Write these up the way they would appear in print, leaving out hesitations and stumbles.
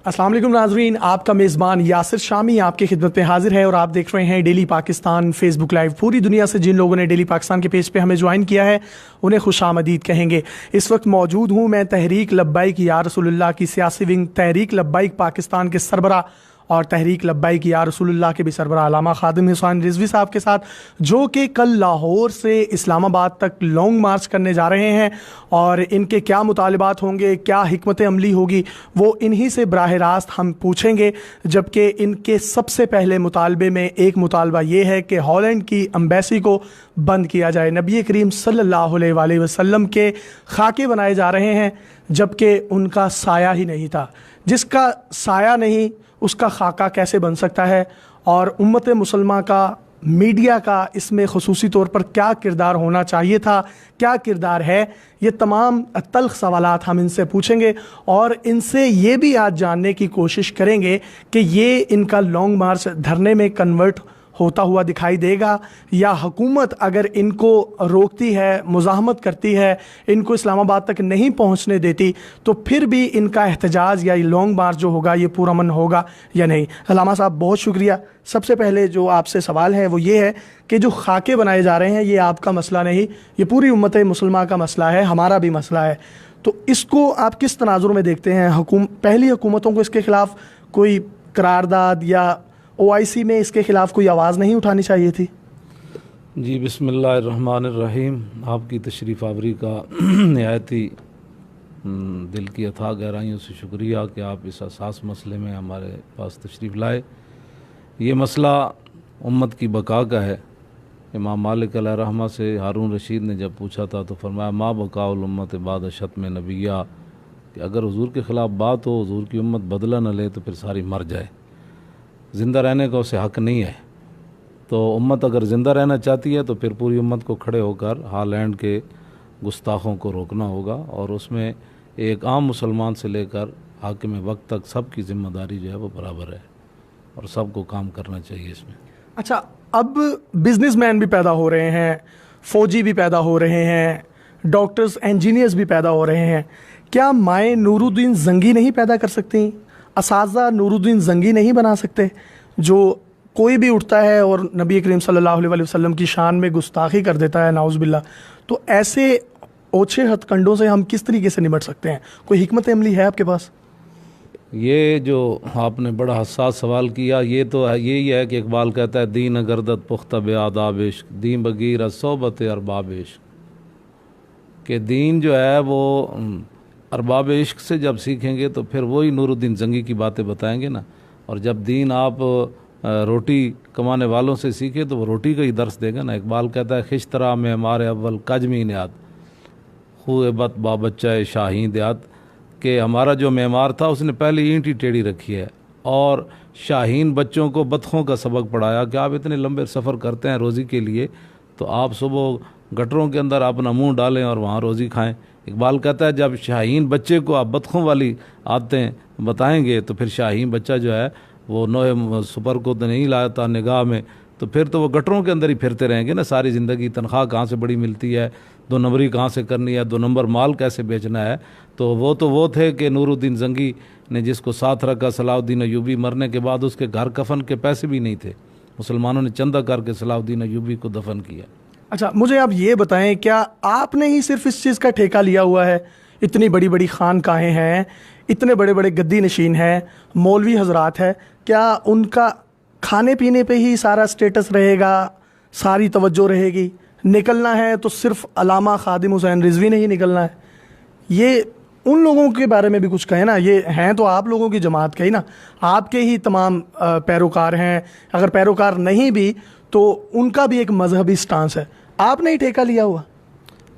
अस्सलाम वालेकुम नाजरीन, आपका मेज़बान यासिर शामी आपकी खिदमत में हाजिर है और आप देख रहे हैं डेली पाकिस्तान फेसबुक लाइव। पूरी दुनिया से जिन लोगों ने डेली पाकिस्तान के पेज पे हमें ज्वाइन किया है उन्हें खुशामदीद कहेंगे। इस वक्त मौजूद हूँ मैं तहरीक लब्बाइक या रसूलुल्लाह की सियासी विंग तहरीक लब्बाइक पाकिस्तान के सरबरा और तहरीक लब्बाइक या रसूलुल्लाह के भी सरबरा अल्लामा खादिम हुसैन रिजवी साहब के साथ, जो कि कल लाहौर से इस्लामाबाद तक लॉन्ग मार्च करने जा रहे हैं और इनके क्या मुतालिबात होंगे, क्या हिकमत अमली होगी, वो इन्हीं से बराह रास्त हम पूछेंगे। जबकि इनके सबसे पहले मुतालबे में एक मुतालबा ये है कि हॉलैंड की एम्बेसी को बंद किया जाए। नबी करीम सल्लल्लाहु अलैहि वसल्लम के खाके बनाए जा रहे हैं जबकि उनका साया ही नहीं था। जिसका साया नहीं उसका खाका कैसे बन सकता है, और उम्मत मुसलमान का, मीडिया का इसमें ख़ुसूसी तौर पर क्या किरदार होना चाहिए था, क्या किरदार है, ये तमाम तल्ख सवालात हम इनसे पूछेंगे और इनसे ये भी आज जानने की कोशिश करेंगे कि ये इनका लॉन्ग मार्च धरने में कन्वर्ट होता हुआ दिखाई देगा या हुकूमत अगर इनको रोकती है, मुज़ाहमत करती है, इनको इस्लामाबाद तक नहीं पहुंचने देती तो फिर भी इनका एहतजाज या लॉन्ग मार्च जो होगा ये पुरअमन होगा या नहीं। अल्लामा साहब बहुत शुक्रिया। सबसे पहले जो आपसे सवाल है वो ये है कि जो खाके बनाए जा रहे हैं ये आपका मसला नहीं, ये पूरी उम्मत मुसलमान का मसला है, हमारा भी मसला है। तो इसको आप किस तनाजुर में देखते हैं? पहली हुकूमतों को इसके ख़िलाफ़ कोई करारदाद या OIC में इसके ख़िलाफ़ कोई आवाज़ नहीं उठानी चाहिए थी? जी, बिस्मिल्लाहिर्रहमानिर्रहीम। आपकी तशरीफ़ आवरी का नहायत ही दिल की अथाह गहराइयों से शुक्रिया कि आप इस असास मसले में हमारे पास तशरीफ़ लाए। ये मसला उम्मत की बका का है। इमाम मालिक अलैहिर्रहमा से हारून रशीद ने जब पूछा था तो फरमाया मा बकाउल उम्मत बाद शत्म नबिया, कि अगर हुजूर के ख़िलाफ़ बात हो, हुजूर की उम्मत बदला न ले तो फिर सारी मर जाए। ज़िंदा रहने का उसे हक़ नहीं है। तो उम्मत अगर ज़िंदा रहना चाहती है तो फिर पूरी उम्मत को खड़े होकर हॉलैंड के गुस्ताखों को रोकना होगा, और उसमें एक आम मुसलमान से लेकर हाकिम वक्त तक सब की ज़िम्मेदारी जो है वो बराबर है और सबको काम करना चाहिए इसमें। अच्छा, अब बिजनेसमैन भी पैदा हो रहे हैं, फ़ौजी भी पैदा हो रहे हैं, डॉक्टर्स इंजीनियर्स भी पैदा हो रहे हैं। क्या माए नूरुद्दीन जंगी नहीं पैदा कर सकती? असाज़ा नूरुद्दीन जंगी नहीं बना सकते? जो कोई भी उठता है और नबी करीम सल्लल्लाहु अलैहि वसल्लम की शान में गुस्ताखी कर देता है, नाउज़ बिल्लाह, तो ऐसे ओछे हथकंडों से हम किस तरीके से निपट सकते हैं? कोई हिकमत अमली है आपके पास? ये जो आपने बड़ा हसास सवाल किया, ये तो यही है कि इकबाल कहता है दीन गर्दत पुख्ता बे आदाब इश्क, दीन बगीर सोबत अरबाब इश्क, कि दीन जो है वो अरबाब इश्क से जब सीखेंगे तो फिर वही नूरुद्दीन जंगी की बातें बताएंगे ना। और जब दीन आप रोटी कमाने वालों से सीखे तो वो रोटी का ही दर्स देगा ना। इकबाल कहता है खिश्तरा में हमारे अव्वल काजमी नियात हुए बत बाबच्चा शाहीन दियात, कि हमारा जो मेमार था उसने पहले ईंट ही टेढ़ी रखी है और शाहीन बच्चों को बतखों का सबक पढ़ाया कि आप इतने लंबे सफ़र करते हैं रोज़ी के लिए, तो आप सुबह गटरों के अंदर अपना मुंह डालें और वहाँ रोज़ी खाएं। इकबाल कहता है जब शाहीन बच्चे को आप बतखों वाली आदतें बताएंगे तो फिर शाहीन बच्चा जो है वो नोए सुपर को तो नहीं लाता निगाह में, तो फिर तो वो गटरों के अंदर ही फिरते रहेंगे ना सारी ज़िंदगी। तनख्वाह कहाँ से बड़ी मिलती है, 2 नंबरी कहाँ से करनी है, 2 नंबर माल कैसे बेचना है। तो वो थे कि नूरुद्दीन जंगी ने जिसको साथ रखा सलाहुद्दीन अयूबी, मरने के बाद उसके घर कफन के पैसे भी नहीं थे, मुसलमानों ने चंदा करके सलाहुद्दीन अयूबी को दफन किया। अच्छा, मुझे आप ये बताएं, क्या आपने ही सिर्फ इस चीज़ का ठेका लिया हुआ है? इतनी बड़ी बड़ी खानकाहें हैं, इतने बड़े बड़े गद्दी नशीन हैं, मौलवी हजरात है, क्या उनका खाने पीने पे ही सारा स्टेटस रहेगा, सारी तवज्जो रहेगी? निकलना है तो सिर्फ अल्लामा खादिम हुसैन रिजवी ने ही निकलना है? ये उन लोगों के बारे में भी कुछ कहें ना। ये हैं तो आप लोगों की जमात के ही ना, आपके ही तमाम पैरोकार हैं। अगर पैरोकार नहीं भी तो उनका भी एक मजहबी स्टांस है। आपने ही ठेका लिया हुआ?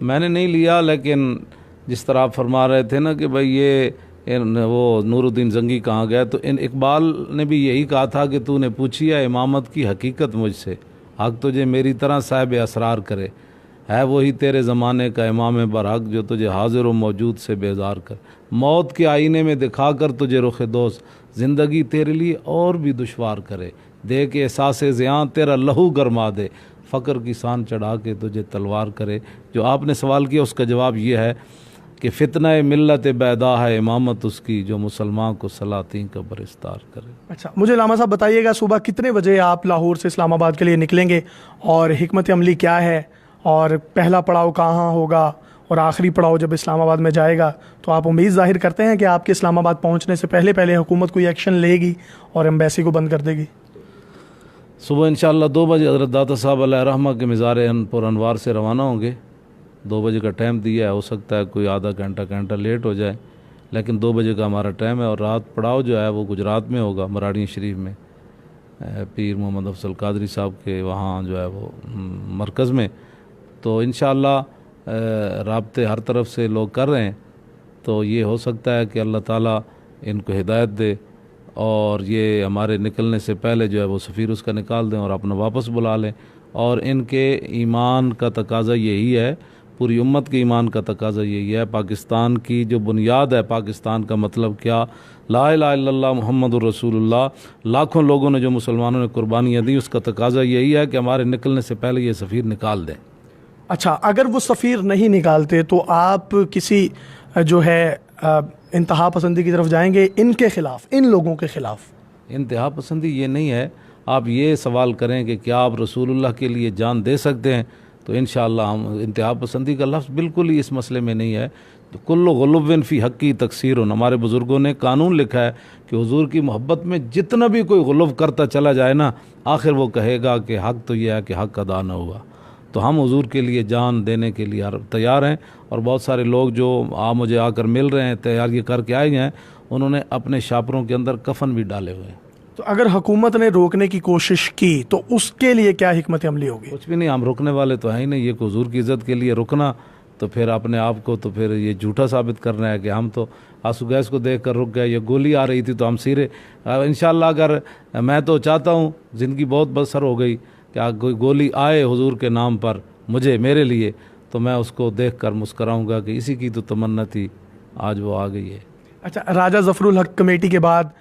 मैंने नहीं लिया, लेकिन जिस तरह आप फरमा रहे थे ना कि भाई ये वो नूरुद्दीन जंगी कहाँ गया, तो इकबाल ने भी यही कहा था कि तूने पूछी है इमामत की हकीकत मुझसे, हक तुझे मेरी तरह साहिब असरार करे, है वही तेरे ज़माने का इमाम बरहक जो तुझे हाजिर व मौजूद से बेजार कर, मौत के आईने में दिखा कर तुझे रुख दोस्त, ज़िंदगी तेरे लिए और भी दुश्वार करे, दे के एहसास ज़ियां तेरा लहू गरमा दे, फ़क्र की सान चढ़ा के तुझे तलवार करे। जो आपने सवाल किया उसका जवाब ये है कि फितना मिल्लत बैदा है इमामत उसकी, जो मुसलमान को सलातीन का बरिस्तार करे। अच्छा, मुझे लामा साहब बताइएगा, सुबह कितने बजे आप लाहौर से इस्लामाबाद के लिए निकलेंगे और हिकमत अमली क्या है, और पहला पड़ाव कहाँ होगा और आखिरी पड़ाव जब इस्लामाबाद में जाएगा, तो आप उम्मीद ज़ाहिर करते हैं कि आपके इस्लामाबाद पहुँचने से पहले पहले हुकूमत कोई एक्शन लेगी और एम्बेसी को बंद कर देगी? सुबह इंशाअल्लाह 2 बजे हज़रत दाता साहब अलैहि रहमा के मज़ार पुर अनवार से रवाना होंगे। 2 बजे का टाइम दिया है, हो सकता है कोई आधा घंटा लेट हो जाए, लेकिन 2 बजे का हमारा टाइम है। और रात पड़ाव जो है वो गुजरात में होगा, मराड़ी शरीफ में, पीर मोहम्मद अफजल कादरी साहब के वहाँ जो है वो मरकज़ में। तो इंशाअल्लाह राब्ते हर तरफ से लोग कर रहे हैं, तो ये हो सकता है कि अल्लाह ताला इनको हिदायत दे और ये हमारे निकलने से पहले जो है वो सफ़ीर उसका निकाल दें और अपना वापस बुला लें। और इनके ईमान का तकाज़ा यही है, पूरी उम्मत के ईमान का तकाज़ा यही है। पाकिस्तान की जो बुनियाद है, पाकिस्तान का मतलब क्या, ला इलाहा इल्लल्लाह मुहम्मदुर रसूलुल्लाह, लाखों लोगों ने जो मुसलमानों ने कुर्बानियाँ दी, उसका तकाज़ा यही है कि हमारे निकलने से पहले ये सफ़ीर निकाल दें। अच्छा, अगर वो सफ़ीर नहीं निकालते तो आप किसी जो है इंतहा पसंदी की तरफ जाएंगे इनके ख़िलाफ़, इन लोगों के ख़िलाफ़? इंतहा पसंदी ये नहीं है। आप ये सवाल करें कि क्या आप रसूलुल्लाह के लिए जान दे सकते हैं, तो इंशाअल्लाह हम, इंतहा पसंदी का लफ्ज़ बिल्कुल ही इस मसले में नहीं है। तो कुल्लु गुलुव्विन फ़ी हक़्क़ी तक़सीरुन, हमारे बुज़ुर्गों ने कानून लिखा है कि हुज़ूर की मोहब्बत में जितना भी कोई गुलुव करता चला जाए ना, आखिर वो कहेगा कि हक़ तो यह है कि हक़ अदा न हुआ। तो हम हुज़ूर के लिए जान देने के लिए तैयार हैं। और बहुत सारे लोग जो मुझे आकर मिल रहे हैं, तैयार ये करके आए हैं, उन्होंने अपने शापरों के अंदर कफन भी डाले हुए हैं। तो अगर हुकूमत ने रोकने की कोशिश की तो उसके लिए क्या हिकमत अमली होगी? कुछ भी नहीं, हम रुकने वाले तो हैं ही नहीं। ये हुज़ूर की इज़्ज़त के लिए रुकना तो फिर अपने आप को तो फिर ये झूठा साबित करना है कि हम तो आंसू गैस को देख कर रुक गए, ये गोली आ रही थी तो हम सिरे। इंशाअल्लाह अगर, मैं तो चाहता हूँ, ज़िंदगी बहुत बसर हो गई कि कोई गोली आए हुज़ूर के नाम पर मुझे, मेरे लिए, तो मैं उसको देख कर मुस्कराऊँगा कि इसी की तो तमन्ना थी, आज वो आ गई है। अच्छा, राजा ज़फ़रुल हक कमेटी के बाद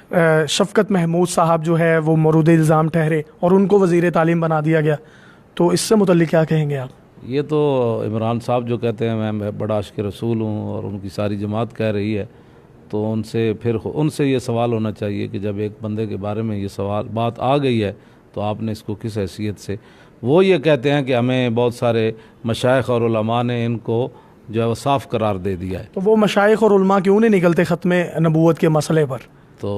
शफ़क़त महमूद साहब जो है वो मौरूद इल्ज़ाम ठहरे और उनको वज़ीर तालीम बना दिया गया, तो इससे मुतल्लिक़ क्या कहेंगे आप? ये तो इमरान साहब जो कहते हैं मैं बड़ा आशिक़ रसूल हूँ और उनकी सारी जमात कह रही है, तो उनसे ये सवाल होना चाहिए कि जब एक बंदे के बारे में ये बात आ गई है तो आपने इसको किस हैसियत से। वो ये कहते हैं कि हमें बहुत सारे मशाइख और उलमा ने इनको जो है वो साफ़ करार दे दिया है। तो वो मशाइख और उलमा क्यों नहीं निकलते ख़त्म नबूवत के मसले पर? तो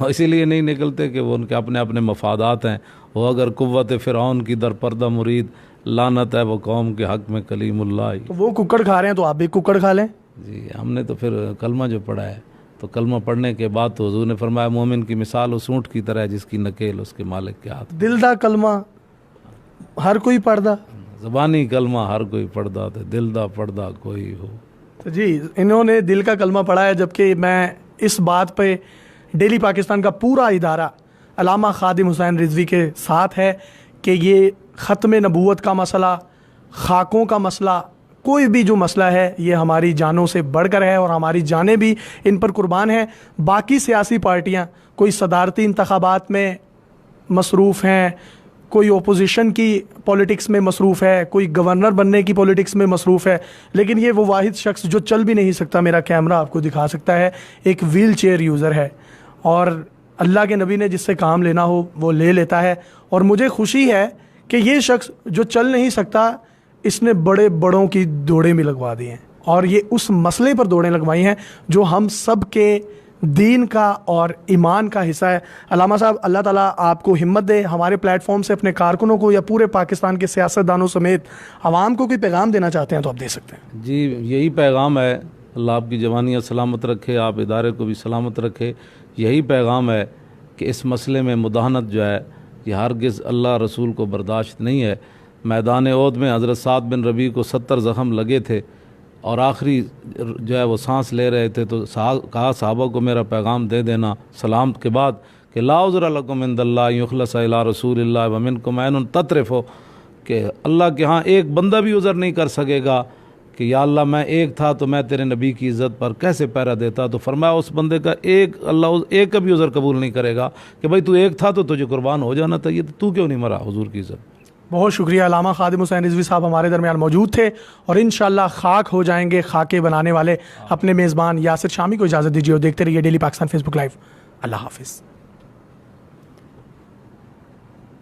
इसीलिए नहीं निकलते कि वो उनके अपने अपने मफादात हैं। वो अगर कुव्वत फ़िरऔन की दरपर्दा मुरीद, लानत है वो कौम के हक़ में कलीमुल्लाह। तो वो कुक्कड़ खा रहे हैं तो आप भी कुक्कड़ खा लें। जी, हमने तो फिर कलमा जो पढ़ा है, तो कलमा पढ़ने के बाद तो हुज़ूर ने फरमाया मोमिन की मिसाल उस ऊँट की तरह है जिसकी नकेल उसके मालिक के हाथ। दिल दा कलमा हर कोई पढ़दा, ज़बानी कलमा हर कोई पढ़दा, तो दिल दा पढ़दा कोई हो। तो जी, इन्होंने दिल का कलमा पढ़ा है, जबकि मैं इस बात पे डेली पाकिस्तान का पूरा इदारा अल्लामा खादिम हुसैन रिजवी के साथ है कि ये ख़त्म नबूवत का मसला, खाकों का मसला, कोई भी जो मसला है ये हमारी जानों से बढ़कर है और हमारी जानें भी इन पर कुर्बान हैं। बाकी सियासी पार्टियां कोई सदारती इंतखाबात में मसरूफ़ हैं, कोई ओपोजिशन की पॉलिटिक्स में मसरूफ़ है, कोई गवर्नर बनने की पॉलिटिक्स में मसरूफ़ है, लेकिन ये वो वाहिद शख्स जो चल भी नहीं सकता, मेरा कैमरा आपको दिखा सकता है, एक व्हील चेयर यूज़र है और अल्लाह के नबी ने जिससे काम लेना हो वो ले लेता है। और मुझे खुशी है कि ये शख्स जो चल नहीं सकता, इसने बड़े बड़ों की दौड़ें भी लगवा दी हैं और ये उस मसले पर दौड़ें लगवाई हैं जो हम सब के दीन का और ईमान का हिस्सा है। अल्लामा साहब, अल्लाह ताला आपको हिम्मत दे। हमारे प्लेटफॉर्म से अपने कारकुनों को या पूरे पाकिस्तान के सियासतदानों समेत आवाम को कोई पैगाम देना चाहते हैं तो आप दे सकते हैं। जी, यही पैगाम है, अल्लाह आपकी जवानियाँ सलामत रखे, आप इदारे को भी सलामत रखे। यही पैगाम है कि इस मसले में मुदाहनत जो है ये हरगिज़ अल्लाह रसूल को बर्दाश्त नहीं है। मैदान ओहद में हज़रत साद बिन रबी को 70 ज़ख़म लगे थे और आखिरी जो है वो सांस ले रहे थे, तो कहा साहबा को मेरा पैगाम दे देना सलाम के बाद कि ला उज़्र लकुम इंदल्लाह युख़लस इला रसूलिल्लाह व मिनकुम ऐनुन ततरिफ़ु, कि अल्लाह के यहाँ एक बंदा भी उज़्र नहीं कर सकेगा कि या अल्लाह मैं एक था तो मैं तेरे नबी की इज़्ज़त पर कैसे पहरा देता। तो फरमाया उस बंदे का अल्लाह एक का भी उज़्र कबूल नहीं करेगा कि भाई तू एक था तो तुझे कुर्बान हो जाना चाहिए, तो तू क्यों नहीं मरा हुज़ूर की इज़्ज़त। बहुत शुक्रिया। अल्लामा खादिम हुसैन रिजवी साहब हमारे दरमियान मौजूद थे और इंशाल्लाह खाक हो जाएंगे खाके बनाने वाले अपने मेज़बान यासिर शामी को इजाज़त दीजिए और देखते रहिए डेली पाकिस्तान फेसबुक लाइव। अल्लाह हाफिज़।